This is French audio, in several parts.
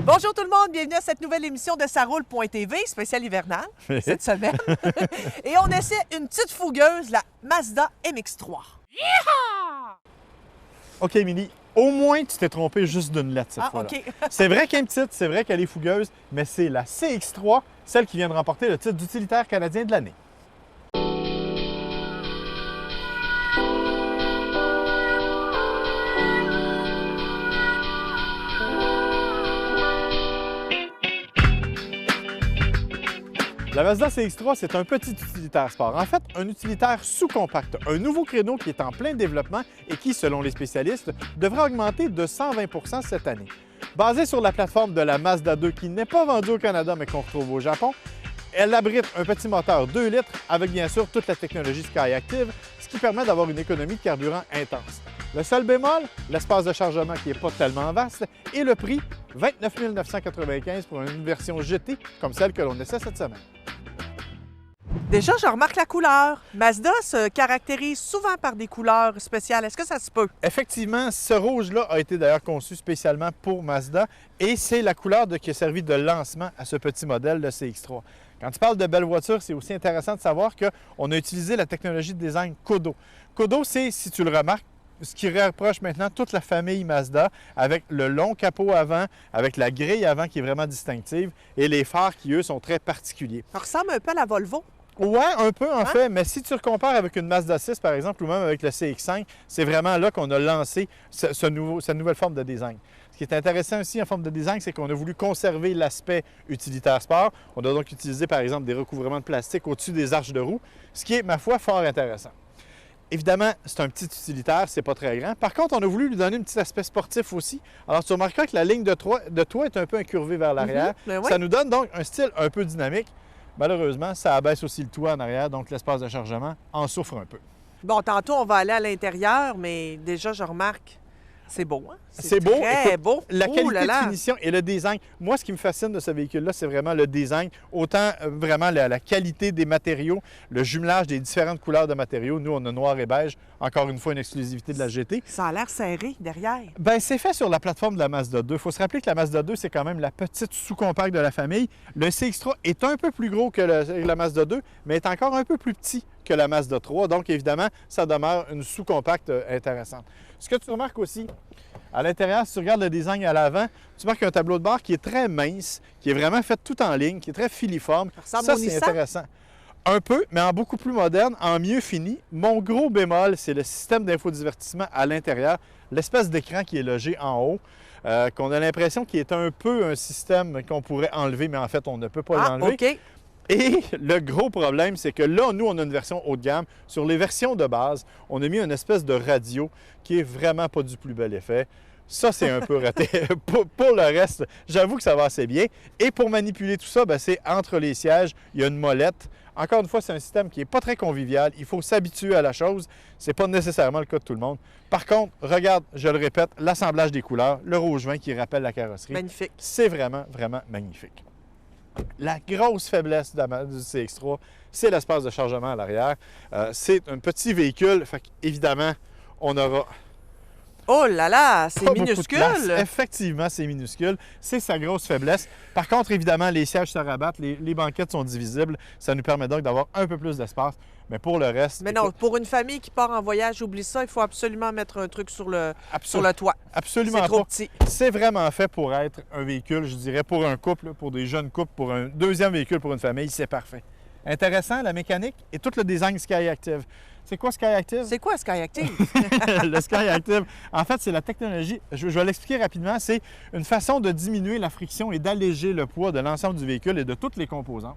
Bonjour tout le monde, bienvenue à cette nouvelle émission de Ça roule.tv, spéciale hivernale, cette semaine. Et on essaie une petite fougueuse, la Mazda MX-3. OK, Émilie, au moins tu t'es trompé juste d'une lettre cette fois-là. OK. C'est vrai qu'elle est petite, c'est vrai qu'elle est fougueuse, mais c'est la CX-3, celle qui vient de remporter le titre d'utilitaire canadien de l'année. La Mazda CX-3, c'est un petit utilitaire sport. En fait, un utilitaire sous-compact, un nouveau créneau qui est en plein développement et qui, selon les spécialistes, devrait augmenter de 120 % cette année. Basée sur la plateforme de la Mazda 2 qui n'est pas vendue au Canada mais qu'on retrouve au Japon, elle abrite un petit moteur 2 litres avec bien sûr toute la technologie SkyActiv, ce qui permet d'avoir une économie de carburant intense. Le seul bémol, l'espace de chargement qui n'est pas tellement vaste et le prix, 29 995 pour une version GT comme celle que l'on essaie cette semaine. Déjà, je remarque la couleur. Mazda se caractérise souvent par des couleurs spéciales. Est-ce que ça se peut? Effectivement, ce rouge-là a été d'ailleurs conçu spécialement pour Mazda et c'est la couleur qui a servi de lancement à ce petit modèle de CX-3. Quand tu parles de belles voitures, c'est aussi intéressant de savoir qu'on a utilisé la technologie de design Kodo. Kodo, c'est, si tu le remarques, ce qui rapproche maintenant toute la famille Mazda avec le long capot avant, avec la grille avant qui est vraiment distinctive et les phares qui, eux, sont très particuliers. Ça ressemble un peu à la Volvo. Ouais, un peu en fait, mais si tu le compares avec une Mazda 6 par exemple ou même avec le CX-5, c'est vraiment là qu'on a lancé cette nouvelle forme de design. Ce qui est intéressant aussi en forme de design, c'est qu'on a voulu conserver l'aspect utilitaire sport. On a donc utilisé par exemple des recouvrements de plastique au-dessus des arches de roue, ce qui est, ma foi, fort intéressant. Évidemment, c'est un petit utilitaire, c'est pas très grand. Par contre, on a voulu lui donner un petit aspect sportif aussi. Alors, tu remarqueras que la ligne de toit est un peu incurvée vers l'arrière. Ben oui. Ça nous donne donc un style un peu dynamique. Malheureusement, ça abaisse aussi le toit en arrière, donc l'espace de chargement en souffre un peu. Bon, tantôt, on va aller à l'intérieur, mais déjà, je remarque, c'est beau, hein? C'est beau. Très Écoute, beau. La Ouh qualité là là. de finition et le design. Moi, ce qui me fascine de ce véhicule-là, c'est vraiment le design. Autant vraiment la qualité des matériaux, le jumelage des différentes couleurs de matériaux. Nous, on a noir et beige. Encore une fois, une exclusivité de la GT. Ça a l'air serré derrière. Bien, c'est fait sur la plateforme de la Mazda 2. Il faut se rappeler que la Mazda 2, c'est quand même la petite sous-compacte de la famille. Le CX-3 est un peu plus gros que la Mazda 2, mais est encore un peu plus petit que la Mazda 3. Donc, évidemment, ça demeure une sous-compacte intéressante. Ce que tu remarques aussi, à l'intérieur, si tu regardes le design à l'avant, tu marques un tableau de bord qui est très mince, qui est vraiment fait tout en ligne, qui est très filiforme. Ça ressemble au c'est Nissan? intéressant. Un peu, mais en beaucoup plus moderne, en mieux fini. Mon gros bémol, c'est le système d'infodivertissement à l'intérieur, l'espèce d'écran qui est logé en haut, qu'on a l'impression qu'il est un peu un système qu'on pourrait enlever, mais en fait, on ne peut pas l'enlever. OK. Et le gros problème, c'est que là, nous, on a une version haut de gamme. Sur les versions de base, on a mis une espèce de radio qui est vraiment pas du plus bel effet. Ça, c'est un peu raté. Pour le reste, j'avoue que ça va assez bien. Et pour manipuler tout ça, c'est entre les sièges, il y a une molette. Encore une fois, c'est un système qui n'est pas très convivial. Il faut s'habituer à la chose. Ce n'est pas nécessairement le cas de tout le monde. Par contre, regarde, je le répète, l'assemblage des couleurs, le rouge vin qui rappelle la carrosserie. Magnifique. C'est vraiment, vraiment magnifique. La grosse faiblesse du CX-3, c'est l'espace de chargement à l'arrière. C'est un petit véhicule, fait évidemment, on aura Oh là là, c'est pas beaucoup de minuscule. place. Effectivement, c'est minuscule. C'est sa grosse faiblesse. Par contre, évidemment, les sièges se rabattent, les banquettes sont divisibles. Ça nous permet donc d'avoir un peu plus d'espace. Mais pour le reste... Mais non, écoute, pour une famille qui part en voyage, oublie ça, il faut absolument mettre un truc sur le toit. absolument C'est trop pas. petit. C'est vraiment fait pour être un véhicule, je dirais, pour un couple, pour des jeunes couples, pour un deuxième véhicule pour une famille, c'est parfait. Intéressant, la mécanique et tout le design SkyActiv. C'est quoi SkyActiv? C'est quoi SkyActiv? Le SkyActiv, en fait, c'est la technologie, je vais l'expliquer rapidement, c'est une façon de diminuer la friction et d'alléger le poids de l'ensemble du véhicule et de toutes les composantes,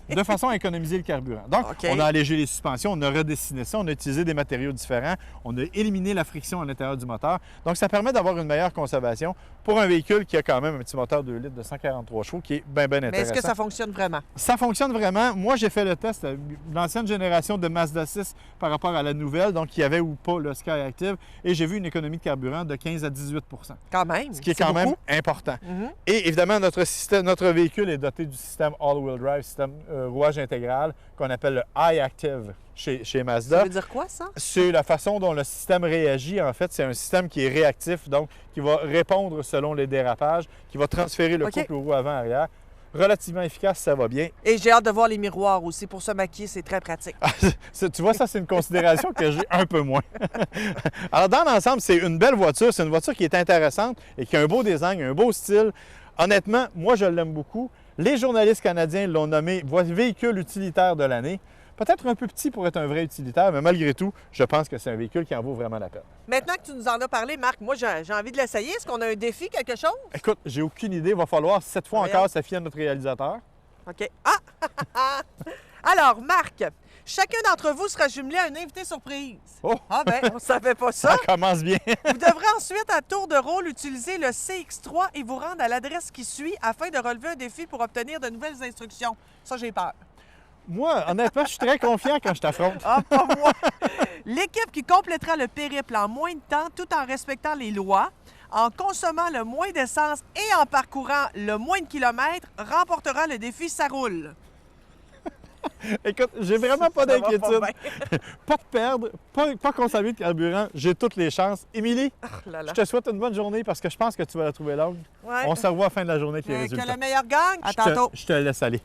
de façon à économiser le carburant. Donc, on a allégé les suspensions, on a redessiné ça, on a utilisé des matériaux différents, on a éliminé la friction à l'intérieur du moteur. Donc, ça permet d'avoir une meilleure conservation pour un véhicule qui a quand même un petit moteur 2 litres de 143 chevaux qui est bien intéressant. Mais est-ce que ça fonctionne vraiment? Ça fonctionne vraiment. Moi, j'ai fait le test. L'ancienne génération de Mazda 6, par par rapport à la nouvelle, donc il y avait ou pas le Sky Active, et j'ai vu une économie de carburant de 15 à 18 %. Quand même. Ce qui est quand même important. Et évidemment, notre véhicule est doté du système All-Wheel Drive, système rouage intégral, qu'on appelle le iActive chez Mazda. Ça veut dire quoi, ça? C'est la façon dont le système réagit. En fait, c'est un système qui est réactif, donc qui va répondre selon les dérapages, qui va transférer le couple roue avant-arrière. Relativement efficace, ça va bien. Et j'ai hâte de voir les miroirs aussi. Pour se maquiller, c'est très pratique. Tu vois, ça, c'est une considération que j'ai un peu moins. Alors, dans l'ensemble, c'est une belle voiture. C'est une voiture qui est intéressante et qui a un beau design, un beau style. Honnêtement, moi, je l'aime beaucoup. Les journalistes canadiens l'ont nommé véhicule utilitaire de l'année. Peut-être un peu petit pour être un vrai utilitaire, mais malgré tout, je pense que c'est un véhicule qui en vaut vraiment la peine. Maintenant que tu nous en as parlé, Marc, moi, j'ai envie de l'essayer. Est-ce qu'on a un défi, quelque chose? Écoute, j'ai aucune idée. Il va falloir 7 fois encore se fier à notre réalisateur. OK. Ah! Alors, Marc, chacun d'entre vous sera jumelé à un invité surprise. Oh! Ah ben, on savait pas ça. Ça commence bien. Vous devrez ensuite, à tour de rôle, utiliser le CX3 et vous rendre à l'adresse qui suit afin de relever un défi pour obtenir de nouvelles instructions. Ça, j'ai peur. Moi, honnêtement, je suis très confiant quand je t'affronte. Ah, pas moi! L'équipe qui complétera le périple en moins de temps tout en respectant les lois, en consommant le moins d'essence et en parcourant le moins de kilomètres, remportera le défi Ça roule. Écoute, j'ai vraiment pas d'inquiétude. Pas Pas de perdre, pas consommer de carburant. J'ai toutes les chances. Émilie, je te souhaite une bonne journée parce que je pense que tu vas la trouver longue. Ouais. On se revoit à la fin de la journée avec les résultats. Que le meilleur gagne. À tantôt. Je te laisse aller.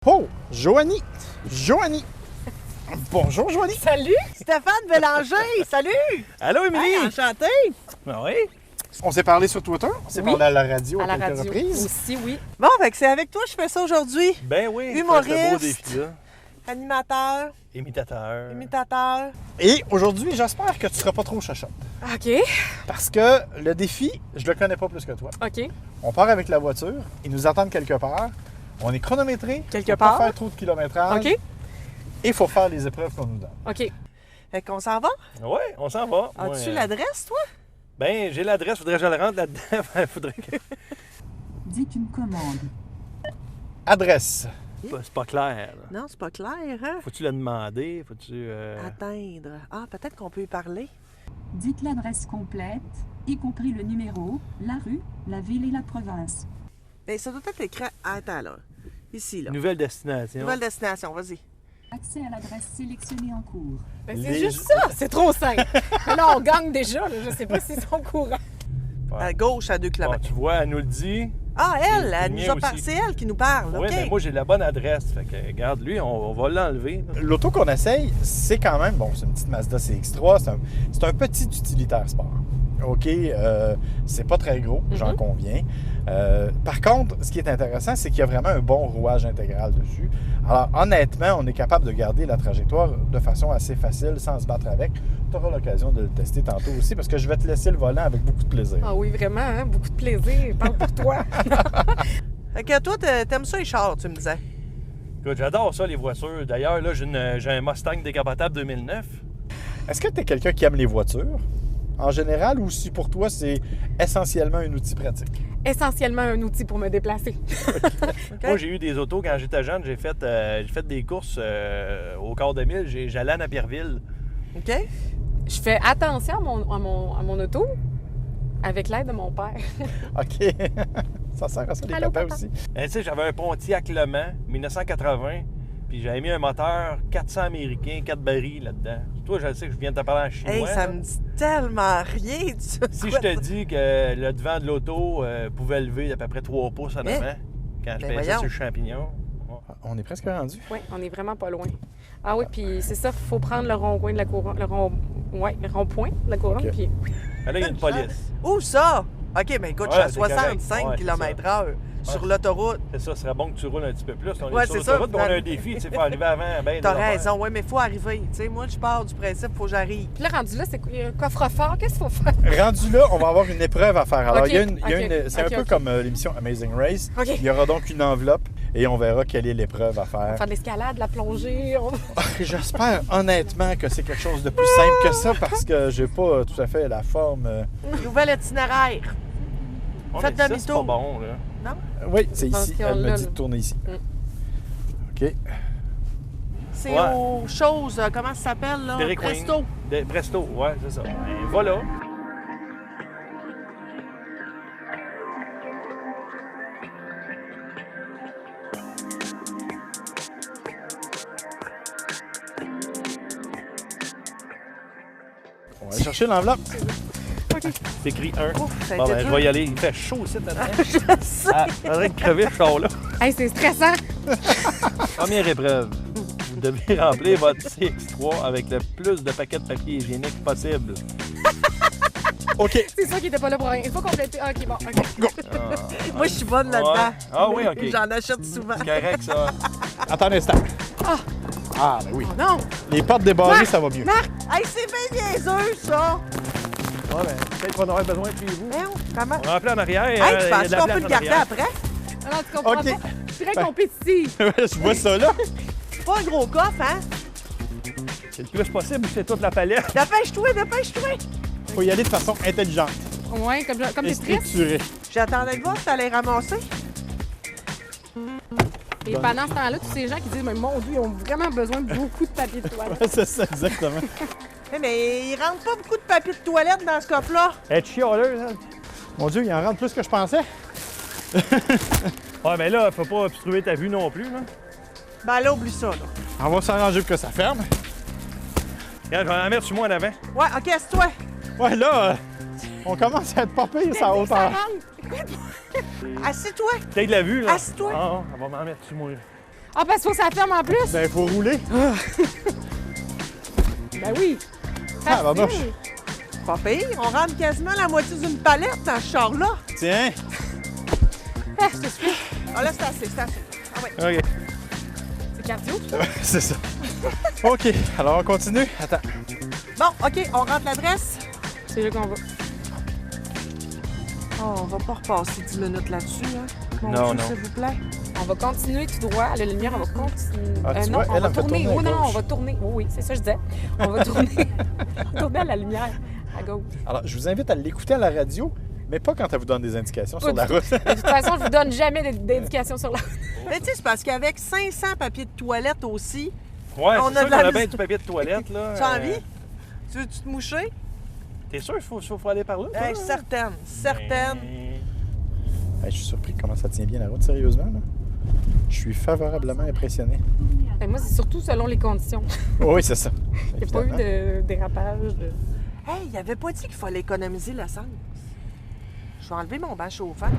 Oh, Joanie! Joanie! Bonjour, Joanie! Salut! Stéphane Bélanger! Salut! Allô, Émilie! Hey, enchanté! Ben oui! On s'est parlé sur Twitter, on s'est parlé à la radio à quelques reprises. aussi, oui. Bon, fait que c'est avec toi que je fais ça aujourd'hui. Ben oui, Humoriste. c'est ce beau défi-là. Animateur, Imitateur. imitateur. Et aujourd'hui, j'espère que tu seras pas trop chachotte. OK. Parce que le défi, je le connais pas plus que toi. OK. On part avec la voiture, ils nous attendent quelque part, on est chronométré, Quelque faut part. pas faire trop de kilométrage, OK. et il faut faire les épreuves qu'on nous donne. OK. Fait qu'on s'en va? Oui, on s'en va. As-tu Moi, l'adresse, toi? Ben, j'ai l'adresse, faudrait que je la rentre là-dedans. Faudrait que... Dites une commande. Adresse. C'est pas clair. Là. Non, c'est pas clair, hein? Faut-tu la demander? Faut-tu... Atteindre. Ah, peut-être qu'on peut y parler. Dites l'adresse complète, y compris le numéro, la rue, la ville et la province. Bien, ça doit être écrit. Attends, là. Ici, là. Nouvelle destination. Nouvelle destination, vas-y. Accès à l'adresse sélectionnée en cours. Ben, Les- c'est juste ça. C'est trop simple. Mais là, on gagne déjà. Là. Je sais pas s'ils sont courants. À gauche, à 2 Bon, km. tu vois, elle nous le dit. Ah, elle, le elle mien nous a aussi. c'est elle qui nous parle. Oui, OK. mais moi, j'ai la bonne adresse. Fait que, regarde, lui, on va l'enlever. là. L'auto qu'on essaye, c'est quand même, bon, c'est une petite Mazda CX-3, c'est un petit utilitaire sport. OK, c'est pas très gros, j'en conviens. Par contre, ce qui est intéressant, c'est qu'il y a vraiment un bon rouage intégral dessus. Alors, honnêtement, on est capable de garder la trajectoire de façon assez facile, sans se battre avec. Tu auras l'occasion de le tester tantôt aussi, parce que je vais te laisser le volant avec beaucoup de plaisir. Ah oui, vraiment, hein? Beaucoup de plaisir. Parle pour toi. Fait que toi, t'aimes ça les chars, tu me disais. Écoute, j'adore ça, les voitures. D'ailleurs, là, j'ai un Mustang décapotable 2009. Est-ce que tu es quelqu'un qui aime les voitures, en général, ou si pour toi, c'est essentiellement un outil pratique? Essentiellement un outil pour me déplacer. Moi, j'ai eu des autos quand j'étais jeune. J'ai fait des courses au quart de mille. J'allais à Napierville. OK? Je fais attention à mon auto avec l'aide de mon père. OK. Ça sert à ça, les Allô, papas papa? aussi. Tu sais, j'avais un Pontiac Le Mans, 1980, puis j'avais mis un moteur 400 américain, 4 barils là-dedans. Toi, je sais que je viens de te parler en chinois. Hey, ça là. me dit tellement rien. Si je te dis que le devant de l'auto pouvait lever d'à peu près 3 pouces en Eh? avant, quand je Ben pinçais voyons. sur le champignon. On est presque rendu. Oui, on est vraiment pas loin. Ah oui, puis c'est ça, il faut prendre le rond-point de la couronne. Le rond-point de la couronne, OK. puis... Ah, là, il y a une police. Où ça? OK, mais écoute, Ouais, je suis à c'est correct. 65 Ouais, km/h sur l'autoroute. C'est ça, ce serait bon que tu roules un petit peu plus. On Ouais, est sur c'est ça. l'autoroute, puis on a un défi. Tu sais, il faut arriver avant. Ben, T'as des affaires. raison, oui, mais il faut arriver. Tu sais, moi, je pars du principe, il faut que j'arrive. Puis là, rendu là, c'est quoi? Il y a un coffre-fort. Qu'est-ce qu'il faut faire? Rendu là, on va avoir une épreuve à faire. Alors, OK, c'est un OK, peu OK. comme l'émission Amazing Race. OK. Il y aura donc une enveloppe. et on verra quelle est l'épreuve à On va faire. faire de l'escalade, de la plongée. J'espère honnêtement que c'est quelque chose de plus simple que ça parce que j'ai pas tout à fait la forme. Nouvel itinéraire. On Faites a dit ça, c'est demi-tour. pas bon, là. Oui, c'est pense ici. qu'on Elle me l'a, dit de là. tourner ici. OK. C'est Ouais. aux choses, comment ça s'appelle, là? Derek Presto. Wing. Presto, ouais, c'est ça. Et voilà. On va aller chercher l'enveloppe. C'est écrit 1. Ouf, ça a Bon, été ben, je dur. vais y aller. Il fait chaud aussi, dedans. Je sais. Ah, faudrait que crever ce char-là. Hey, c'est stressant. Première épreuve. Vous devez remplir votre CX3 avec le plus de paquets de papier hygiénique possible. OK. C'est ça qui était pas là pour rien. Il faut compléter. Ah, OK, bon. OK. Ah, Moi, je suis bonne là-dedans. Ouais. Ah oui, OK. J'en achète souvent. C'est correct, ça. Attends un instant. Ah. Ah, ben oui. Oh non. Les portes débarrées, ça va mieux. Hey, c'est bien niaiseux, ça! Ouais, ben, peut-être qu'on aurait besoin de chez vous. Hein, comment? On remplit en arrière. Hey, il y a tu de penses la qu'on place peut le en garder arrière. après? Alors, tu comprends OK. pas? Très compétitif. Je vois ça là. C'est pas un gros coffre, hein? C'est le plus possible, c'est toute la palette. Dépêche-toi, dépêche-toi! Faut y aller de façon intelligente Ouais, comme et des tristes. structurée. J'attendais de voir si t'allais ramasser. Et pendant ce temps-là, tous ces gens qui disent, mais mon Dieu, ils ont vraiment besoin de beaucoup de papier de toilette. Ouais, c'est ça, exactement. Mais il rentre pas beaucoup de papier de toilette dans ce coffre-là. Elle est chialeuse, hein? Mon Dieu, il en rentre plus que je pensais. Ouais, mais là, faut pas obstruer ta vue non plus, là. Ben là, oublie ça, là. On va s'arranger pour que ça ferme. Regarde, je vais en mettre sur moi en avant. Ouais, OK, assieds-toi. Ouais, là, on commence à être pas pire, ça Ça hauteur. rentre. Assis-toi. Peut-être la vue, là. Assis-toi. Ah, on va m'en mettre sur moi. Ah, parce qu'il faut que ça ferme en plus. Ben, faut rouler. Ben oui. Ah, bah, Facile. Pas pire. On rentre quasiment la moitié d'une palette dans ce char-là. Tiens. Ah, je te suis. Ah là, c'est assez, c'est assez. Ah ouais. OK. C'est cardio. C'est ça. OK, alors on continue. Attends. Bon, OK, on rentre l'adresse. C'est là qu'on va. Oh, on va pas repasser 10 minutes là-dessus, hein? Mon Non, Dieu, non. s'il vous plaît. On va continuer tout droit. La lumière, on va continuer. Ah, tu non, vois, on elle va a fait tourner. tourner à Oh, non, gauche. on va tourner. Oui, oui, c'est ça que je disais. On va tourner. Tourner à la lumière, à gauche. Alors, je vous invite à l'écouter à la radio, mais pas quand elle vous donne des indications Pas sur la du route. De toute façon, je vous donne jamais d'indications sur la route. Mais tu sais, c'est parce qu'avec 500 papiers de toilette aussi, Ouais, On c'est a sûr de la qu'on a vis- bien du papier de toilette, là. tu as envie? Tu veux-tu te moucher? T'es sûr qu'il faut aller par là, toi? Hey, certaine, certaine. Ben, Hey, je suis surpris comment ça tient bien la route, sérieusement. Là. Je suis favorablement impressionné. Et moi, c'est surtout selon les conditions. Oui, c'est ça. Il n'y a pas eu Évidemment. de dérapage. Hey, il avait pas dit qu'il fallait économiser l'essence. Je vais enlever mon banc chauffant.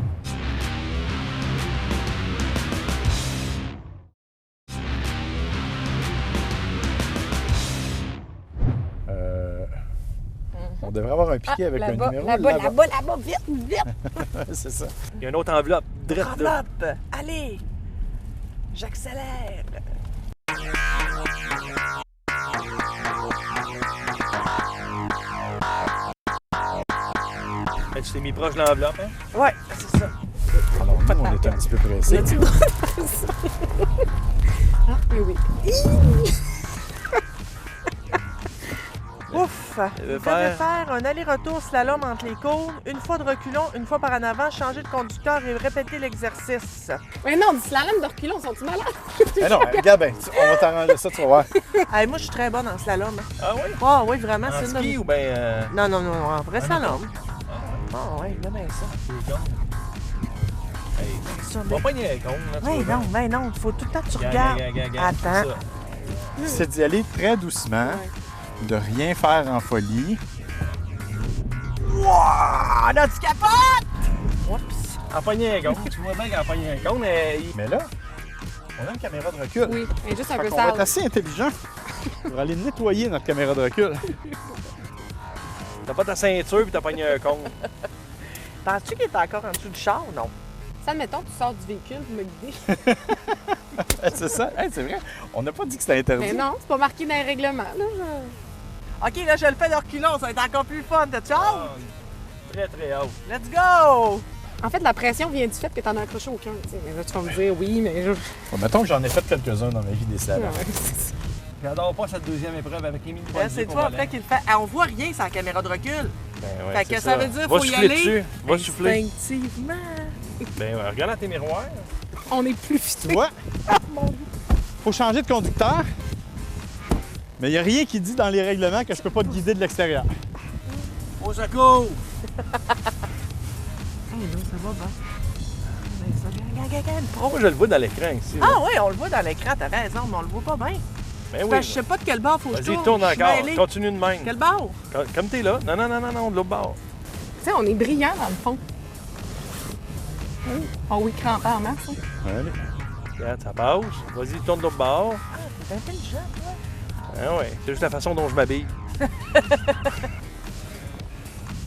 On devrait avoir un piquet avec un là-bas, numéro là-bas, vite, vite! C'est ça. Il y a une autre enveloppe. Drette là. Enveloppe! Allez! J'accélère! Ben, tu t'es mis proche de l'enveloppe, hein? Ouais, c'est ça. Alors, nous, on est un petit peu pressés. Là-tu dois faire ça? Ah, oui, oui. Ouf! Vous devez faire un aller-retour slalom entre les cônes, une fois de reculons, une fois par en avant, changer de conducteur et répéter l'exercice. Mais non, du slalom de reculons, sont-ils malades? Mais non, regarde bien, on va t'arranger ça, tu vas voir. Hey, moi, je suis très bonne en slalom. Hein. Ah oui? Ah oui, vraiment, En c'est une de ski mes- ou bien... Non, non, non, en vrai slalom. Ah oui, là, bien ça. Hey, Ça, on va pas nier con, là, tu mais vois, non, mais non, il faut tout le temps que tu Regarde, regardes. regarde, regarde, Attends. C'est d'y aller très doucement, de rien faire en folie. Wow! Là, tu capotes! Oups! En poignée con. Tu vois bien qu'en poignée con, mais... Mais là, on a une caméra de recul. Oui, mais juste un Fait peu qu'on va être sale. assez intelligent pour aller nettoyer notre caméra de recul. T'as pas ta ceinture puis t'as pogné un con. Penses-tu qu'il est encore en dessous du char? Non. Ça, admettons, tu sors du véhicule pour me guider. C'est ça? Hey, c'est vrai. On n'a pas dit que c'était interdit. Mais non, c'est pas marqué dans les règlements. Là, OK, là, je le fais de reculons, ça va être encore plus fun. T'as-tu hâte? Très, très haut. Let's go! En fait, la pression vient du fait que t'en as accroché aucun. T'sais. Mais là, tu vas me dire oui, mais je... Bon, mettons que j'en ai fait quelques-uns dans ma vie des salons. Ouais, c'est ça. J'adore pas cette deuxième épreuve avec Émile Ben, c'est toi après qui le fait. Ah, on voit rien sur la caméra de recul. Ben ouais, Fait que c'est ça veut dire Va faut y souffler aller dessus. Va souffler. instinctivement. Ben ouais, regarde dans tes miroirs. On est plus Tu fités. vois? Faut changer de conducteur. Mais il n'y a rien qui dit dans les règlements que je peux pas te guider de l'extérieur. Au secours! Hey, là, ça va, bon. Ben, ça, gagne, pro. Moi, je le vois dans l'écran ici. là. Ah oui, on le voit dans l'écran, t'as raison, mais on le voit pas bien. Ben oui. Parce que je sais pas de quel bord faut que je Vas-y, tourne. tourne Je suis encore. mêlée. Continue de même. Quel bord? Comme t'es là. Non, de l'autre bord. Tu sais, on est brillant dans le fond. Oui. Oh oui, crampé en masse. Hein. Allez. Regarde, ça passe. Vas-y, tourne de l'autre bord. T'es intelligent, toi. Ah ouais, c'est juste la façon dont je m'habille.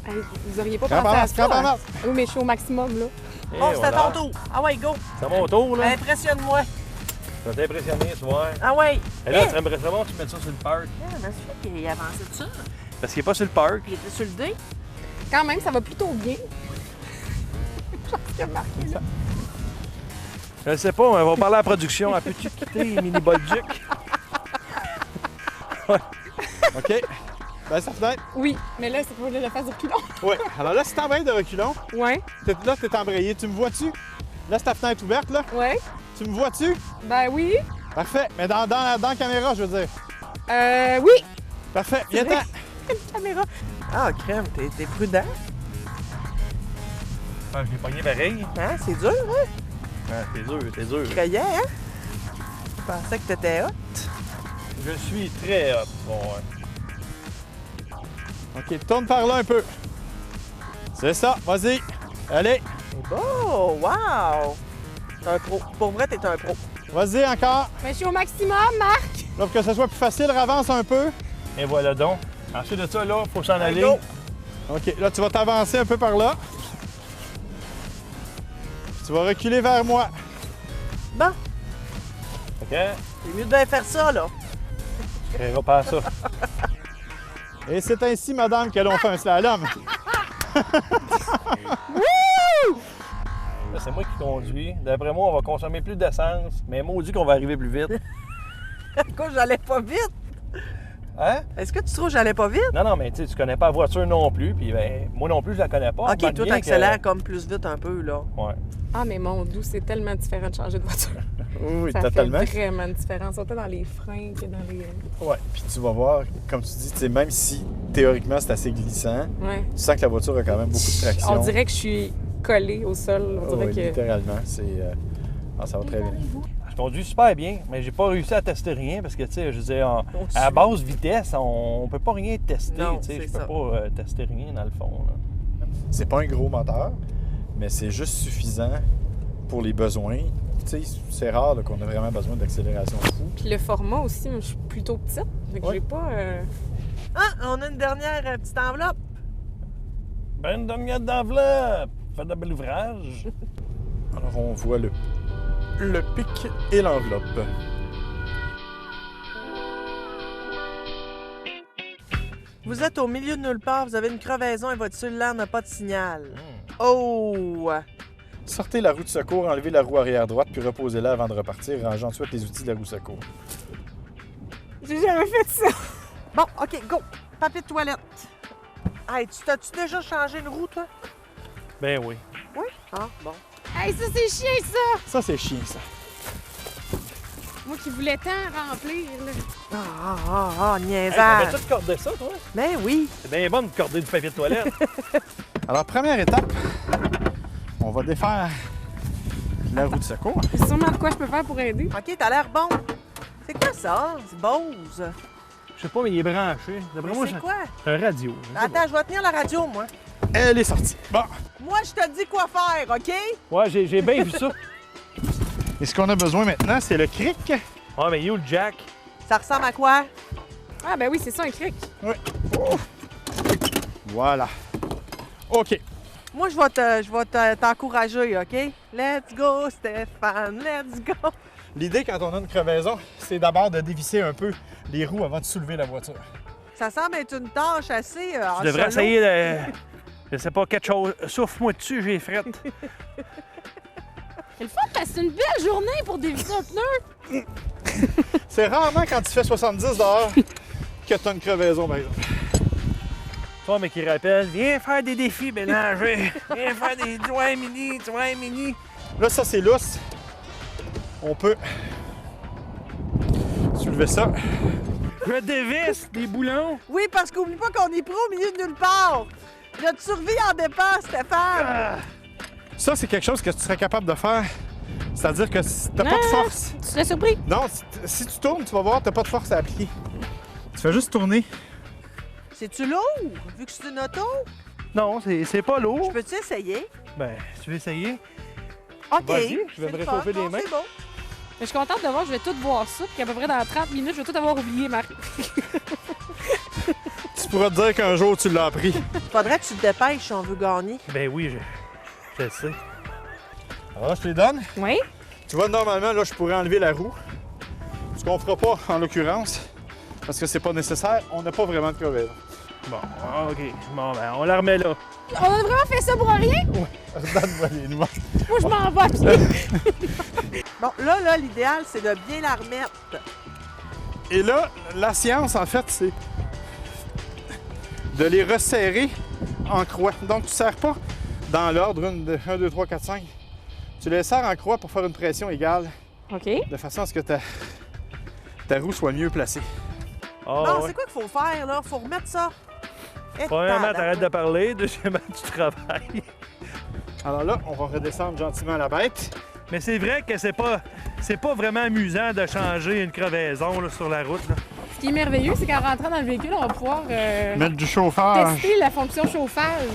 Hey, vous auriez pas Crampe en pensé à masse, ça. crampe en hein? masse. Oui, mais je suis au maximum, là. Et Bon, c'est à voilà. ton tour. Ah ouais, go. C'est à mon tour, là. Impressionne-moi. Ça t'a impressionné ce soir. Ah ouais. Et là, tu aimerais savoir, tu mets ça sur le parc. Ah, ben, c'est fait qu'il avançait de ça. Parce qu'il n'est pas sur le parc. Il était sur le dé. Quand même, ça va plutôt bien. J'ai remarqué, là. Je ne sais pas, on va parler à la production. Elle peut-tu quitter Mini Bolduc? OK. Ben, sa fenêtre. Oui, mais là, c'est pour que je le fasse de reculons. Oui. Alors là, si t'embrayes de reculons, Ouais, là, t'es embrayé. Tu me vois-tu? Là, c'est ta fenêtre ouverte, là. ouais. Tu me vois-tu? Ben oui. Parfait. Mais dans la caméra, je veux dire. Oui. Parfait. Viens-t'en. Caméra. Ah, crème, t'es prudent. Ah, je l'ai pogné pareil. Hein, c'est dur, hein? Ah, t'es dur. Croyais, hein? Je pensais que t'étais hot. Je suis très hot. Bon, ouais. OK, tourne par là un peu. C'est ça. Vas-y. Allez. C'est beau, wow! T'es un pro. Pour vrai, t'es un pro. Vas-y encore. Ben, je suis au maximum, Marc. Là, pour que ça soit plus facile, avance un peu. Et voilà donc. Ensuite de ça, là, il faut s'en aller. Go. OK, là, tu vas t'avancer un peu par là. Puis tu vas reculer vers moi. Bon, OK? c'est mieux de bien faire ça, là. Je ne pas ça. Et c'est ainsi, madame, que l'on fait un slalom. Là, c'est moi qui conduis. D'après moi, on va consommer plus d'essence, mais maudit qu'on va arriver plus vite. Quoi, j'allais pas vite? Hein? Est-ce que tu trouves que j'allais pas vite? Non, mais tu connais pas la voiture non plus, puis ben, moi non plus, je la connais pas. Ok, toi, t'accélères comme plus vite un peu, là. Ouais. Ah, mais mon doux, c'est tellement différent de changer de voiture. Oui, Ça totalement. fait vraiment une différence, autant dans les freins que dans les... Ouais, puis tu vas voir, comme tu dis, tu sais, même si théoriquement c'est assez glissant, Ouais. tu sens que la voiture a quand même beaucoup de traction. On dirait que je suis collée au sol. On dirait Oui, que... littéralement. Ça va très bien. Je conduis super bien, mais j'ai pas réussi à tester rien parce que, tu sais, je veux dire, On à suit. basse vitesse, on peut pas rien tester. Non, Tu sais, c'est je peux ça. pas tester rien dans le fond. Là. C'est pas un gros moteur, mais c'est juste suffisant pour les besoins. Tu sais, c'est rare là, qu'on a vraiment besoin d'accélération fou. Puis le format aussi, moi, je suis plutôt petite. Fait que Ouais. j'ai pas... Ah, on a une dernière petite enveloppe. Ben, une demi-heure d'enveloppe! Faites de bel ouvrage! Alors on voit le pic et l'enveloppe. Vous êtes au milieu de nulle part, vous avez une crevaison et votre cellulaire n'a pas de signal. Oh! Sortez la roue de secours, enlevez la roue arrière droite, puis reposez-la avant de repartir. Rangez ensuite les outils de la roue de secours. J'ai jamais fait ça. Bon, OK, go! Papier de toilette. Hey, t'as-tu déjà changé une roue, toi? Ben oui. Oui? Ah, bon. Hey, ça, c'est chiant, ça! Ça, c'est chiant, ça. Moi qui voulais tant remplir, là. Ah, Hey, niaisage. t'avais-tu cordé ça, toi? Ben oui. C'est bien bon de corder du papier de toilette. Alors, première étape, on va défaire la roue de secours. C'est sûrement de quoi je peux faire pour aider. OK, t'as l'air bon. C'est quoi ça? C'est Bose. Je sais pas, mais il est branché. D'après moi, C'est quoi? c'est un radio. Je sais Attends, je vais tenir la radio, moi. Elle est sortie. Bon. Moi, je te dis quoi faire, OK? pas. Ouais, j'ai bien vu ça. Et ce qu'on a besoin maintenant, c'est le cric. Ouais, mais you, le jack. Ça ressemble à quoi? Ah, ben oui, c'est ça, un cric. Oui. Voilà. OK. Moi, je vais t'encourager, OK? Let's go, Stéphane, let's go! L'idée, quand on a une crevaison, c'est d'abord de dévisser un peu les roues avant de soulever la voiture. Ça semble être une tâche assez Tu devrais essayer Je sais pas, quelque chose. Souffle-moi dessus, j'ai frette. C'est le fun parce que c'est une belle journée pour dévisser un pneu. C'est rarement quand tu fais 70 dehors que tu as une crevaison, par exemple. Toi, mais qui rappelle, viens faire des défis, Bélanger. Viens faire des doigts mini, Là, ça, c'est lousse. On peut soulever ça. Je dévisse des boulons. Oui, parce qu'oublie pas qu'on est pro au milieu de nulle part. Notre survie en dépend, Stéphane. Ça, c'est quelque chose que tu serais capable de faire. C'est-à-dire que si t'as pas de force. Tu serais surpris? Non, si tu tournes, tu vas voir, t'as pas de force à appliquer. Tu fais juste tourner. C'est-tu lourd, vu que c'est une auto? Non, c'est pas Je lourd. peux-tu essayer? Ben, tu veux essayer? OK. Vas-y, je vais c'est me le réchauffer fun. les Non, mains. C'est bon. Je suis contente de voir, je vais tout voir ça, puis qu'à peu près dans 30 minutes, je vais tout avoir oublié, Marc. Tu pourras te dire qu'un jour, tu l'as appris. Faudrait que tu te dépêches si on veut gagner. Ben oui, je le sais. Alors, je te les donne. Oui? Tu vois, normalement, là, je pourrais enlever la roue. Ce qu'on fera pas, en l'occurrence, parce que c'est pas nécessaire, on n'a pas vraiment de crevaison. Bon, OK. Bon, ben, on la remet là. On a vraiment fait ça pour rien? Donne-moi les noix. Moi, je m'en vais à pied. Bon, là, l'idéal, c'est de bien la remettre. Et là, la science, en fait, c'est de les resserrer en croix. Donc, tu ne serres pas dans l'ordre 1, 2, 3, 4, 5. Tu les serres en croix pour faire une pression égale, OK. de façon à ce que ta roue soit mieux placée. Ah, Non, ouais. c'est quoi qu'il faut faire, là? Faut remettre ça. Premièrement, t'arrêtes de parler. Deuxièmement, tu travailles. Alors là, on va redescendre gentiment la bête. Mais c'est vrai que c'est pas vraiment amusant de changer une crevaison là, sur la route. Là. Ce qui est merveilleux, c'est qu'en rentrant dans le véhicule, on va pouvoir Mettre du chauffage. tester la fonction chauffage.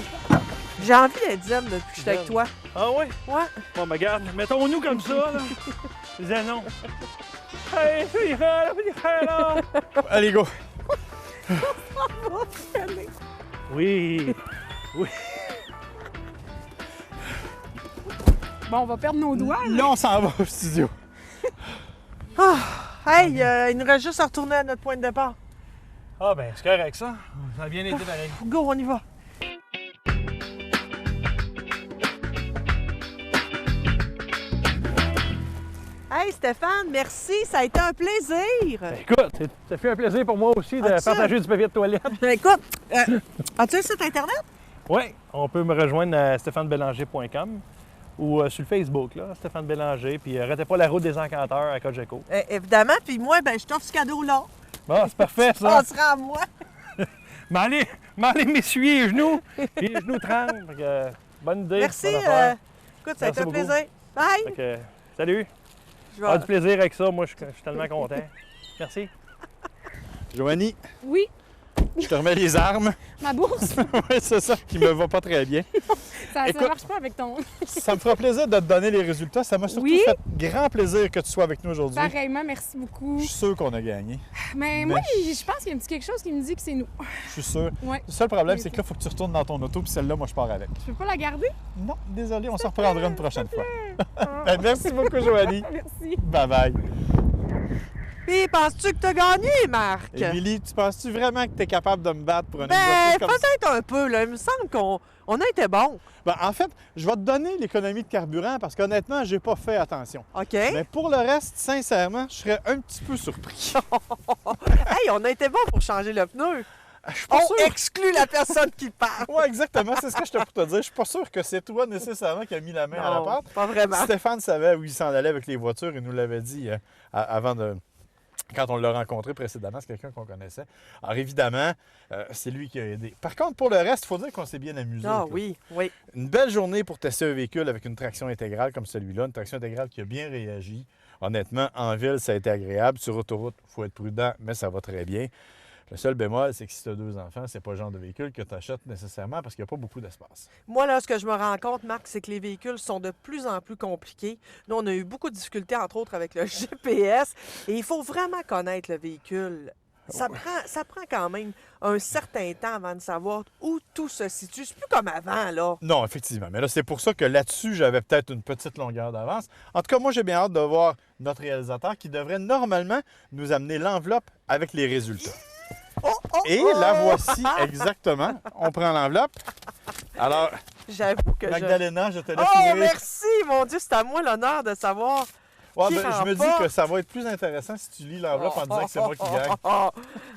J'ai envie d'être zen depuis que je suis avec toi. Ah ouais? Ouais. Bon, ben regarde, mettons-nous comme ça, là. Je disais non. Hey, là. Allez, go! Oui. Bon, on va perdre nos doigts. Là, on s'en va au studio. Hey, il nous reste juste à retourner à notre point de départ. Ah ben, c'est correct ça. Ça a bien été pareil. Go, on y va. Hey Stéphane, merci, ça a été un plaisir. Ben, écoute, ça fait un plaisir pour moi aussi de As-tu- partager du papier de toilette. Écoute, as-tu un site internet? Oui, on peut me rejoindre à stéphanebélanger.com ou sur le Facebook, là, Stéphane Bélanger, puis ratez pas la route des encanteurs à Cogeco. Évidemment, puis moi, ben, je t'offre ce cadeau-là. Bon, c'est parfait ça. Ça sera à moi. M'allez m'essuyer les genoux. Les genoux tremblent. Fait que, bonne idée. Merci. bonne affaire. Écoute, ça a été un Merci beaucoup. plaisir. Bye. Fait que, salut. Je vais- Ah, du plaisir avec ça. Moi, je suis tellement content. Merci. Joanie, Oui, je te remets les armes. ma bourse. Oui, c'est ça qui me va pas très bien. Ça Écoute. marche pas avec ton... Ça me fera plaisir de te donner les résultats. Ça m'a surtout Oui. fait grand plaisir que tu sois avec nous aujourd'hui. Pareillement, merci beaucoup. Je suis sûr qu'on a gagné. Mais moi, je pense qu'il y a un petit quelque chose qui me dit que c'est nous. Je suis sûr. Ouais. Le seul problème, c'est que là, il faut que tu retournes dans ton auto, puis celle-là, moi, je pars avec. Je peux pas la garder? Non, désolé, on se reprendra une prochaine fois. Ben, merci beaucoup, Joanie. Merci. Bye bye. Puis, penses-tu que t'as gagné, Marc? Émilie, tu penses-tu vraiment que tu es capable de me battre pour un Ben, exercice comme ça? peut-être un peu, là. Il me semble qu'on a été bon. Ben, en fait, je vais te donner l'économie de carburant parce qu'honnêtement, j'ai pas fait attention. OK? Mais pour le reste, sincèrement, je serais un petit peu surpris. Hey, on a été bon pour changer le pneu. Je suis pas On sûr. exclut la personne qui parle. Oui, exactement, c'est ce que je te pour te dire. Je suis pas sûr que c'est toi nécessairement qui a mis la main à la Non, pâte. pas vraiment. Stéphane savait où il s'en allait avec les voitures. Il nous l'avait dit avant de... Quand on l'a rencontré précédemment, c'est quelqu'un qu'on connaissait. Alors évidemment, c'est lui qui a aidé. Par contre, pour le reste, il faut dire qu'on s'est bien amusé. Ah avec lui. oui, oui. Une belle journée pour tester un véhicule avec une traction intégrale comme celui-là. Une traction intégrale qui a bien réagi. Honnêtement, en ville, ça a été agréable. Sur autoroute, il faut être prudent, mais ça va très bien. Le seul bémol, c'est que si tu as 2 enfants, c'est pas le genre de véhicule que tu achètes nécessairement parce qu'il n'y a pas beaucoup d'espace. Moi, là, ce que je me rends compte, Marc, c'est que les véhicules sont de plus en plus compliqués. Nous, on a eu beaucoup de difficultés, entre autres, avec le GPS. Et il faut vraiment connaître le véhicule. Ça prend quand même un certain temps avant de savoir où tout se situe. C'est plus comme avant, là. Non, effectivement. Mais là, c'est pour ça que là-dessus, j'avais peut-être une petite longueur d'avance. En tout cas, moi, j'ai bien hâte de voir notre réalisateur qui devrait normalement nous amener l'enveloppe avec les résultats. Oh, oh, Et oh! la voici exactement. On prend l'enveloppe. Alors, J'avoue que Magdalena, je te laisse Oh, ouvrir. merci! Mon Dieu, c'est à moi l'honneur de savoir. Ouais, Qui ben, je me dis remporte? que ça va être plus intéressant si tu lis l'enveloppe en disant que c'est moi qui gagne.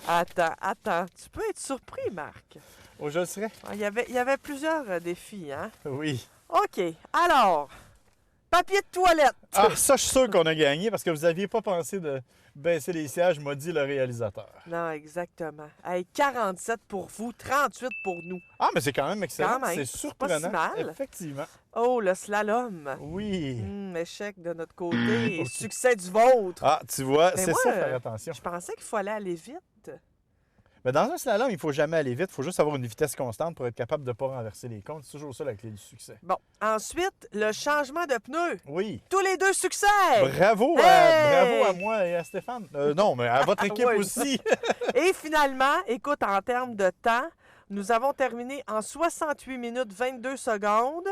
Attends. Tu peux être surpris, Marc. Oh, je le serai. Il y avait plusieurs défis, hein? Oui. OK. Alors, papier de toilette. Ah, ça, je suis sûr qu'on a gagné parce que vous n'aviez pas pensé de baisser les sièges, m'a dit le réalisateur. Non, exactement. Hey, 47 pour vous, 38 pour nous. Ah, mais c'est quand même excellent. Quand même, C'est c'est pas si surprenant. mal. Effectivement. Oh, le slalom. Oui. Échec de notre côté et succès du vôtre. Ah, tu vois, Mais c'est moi, ça, faire attention. Je pensais qu'il fallait aller vite. Mais dans un slalom, il ne faut jamais aller vite. Il faut juste avoir une vitesse constante pour être capable de ne pas renverser les comptes. C'est toujours ça la clé du succès. Bon, ensuite, le changement de pneus. Oui. Tous les deux succès! Bravo, Hey! bravo à moi et à Stéphane. Non, mais à votre équipe Ouais. aussi. Et finalement, écoute, en termes de temps, nous avons terminé en 68 minutes 22 secondes.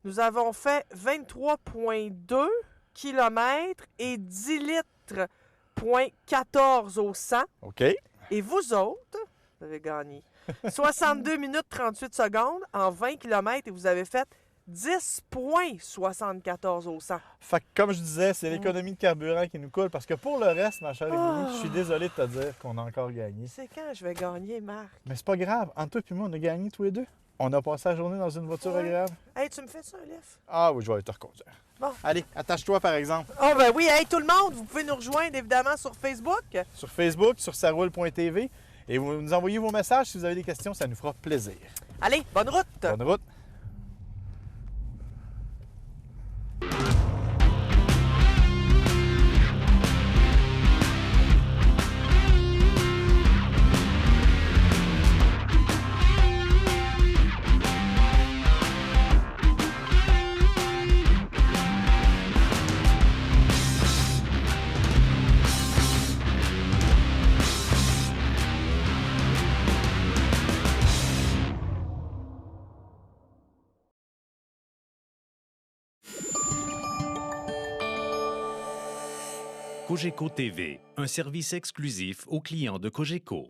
Nous avons fait 23,2 km et 10 litres, 14 au 100. OK. Et vous autres, vous avez gagné 62 minutes 38 secondes en 20 km et vous avez fait 10,74 au 100. Fait que, comme je disais, c'est l'économie de carburant qui nous coule. Parce que pour le reste, ma chère Émilie, je suis désolé de te dire qu'on a encore gagné. C'est quand je vais gagner, Marc? Mais c'est pas grave. Entre toi et moi, on a gagné tous les deux. On a passé la journée dans une voiture agréable. Hey, tu me fais ça, un livre? Ah oui, je vais aller te reconduire. Bon. Allez, attache-toi par exemple. Oh ben oui, hey tout le monde, vous pouvez nous rejoindre évidemment sur Facebook. Sur Facebook, sur saroule.tv. Et vous nous envoyez vos messages si vous avez des questions, ça nous fera plaisir. Allez, bonne route! Bonne route. Cogeco TV, un service exclusif aux clients de Cogeco.